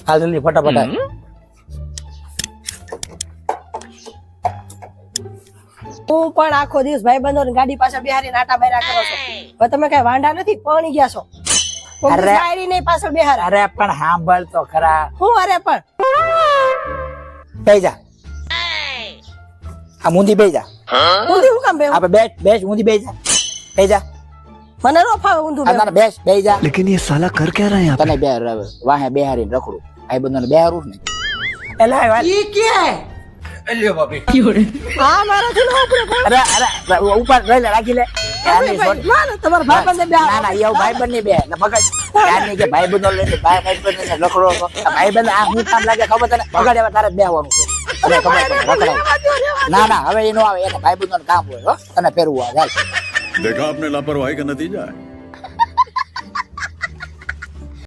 હાલ જલ્દી ફટાફટ હાલ. હું પણ આખો દિવસ ભાઈબંધો ને ગાડી પાછળ બેહારીને આટા બાયરા કરો છો. હવે તમે કઈ વાંઢા નથી, પણી ગયા છો. અરે. શાયરી નહીં પાછળ બેહાર. અરે પણ સાંભળ તો ખરા. હું અરે પણ બેહી જા. આ મુંદી બેહી જા. ઊંધી હું કામ બેહું? આપણે બેસ બેસ મુંદી બેહી જા. બેહી જા. મને નો ફાવે ઊંધું આ બેહવું. તને બેસ બેહી જા. लेकिन ये साला कर क्या रहा है यहाँ पे? તને બે વાહે બેહારીને રખડું. આ બંદોને બેહારું ને. એલા વાત. ઈ કે એલ્યો બાપી. હા મારાથી નો ઉપરે પણ. અરે ઉપર લઈ લે રાખી લે. યારની છોડ. ના ના તમારા ભાઈબંધને ના બેહાર. ના એવું ભાઈબંધ ની બે એટલે મગજ યારની કે ભાઈબંધો લઈને ભાઈબંધ ને લખડો છો. આ ભાઈબંધ આ હું કામ લાગે ખબર તને મગજ હવે તારે જ બેહવાનું છે. તને ખબર પડે રખડાય. ના ના હવે એ નો આવે એને ભાઈબંધો કામ હોય હો તને પહેરવું આવે હાલ. देखा आपने लापरवाही का नतीजा है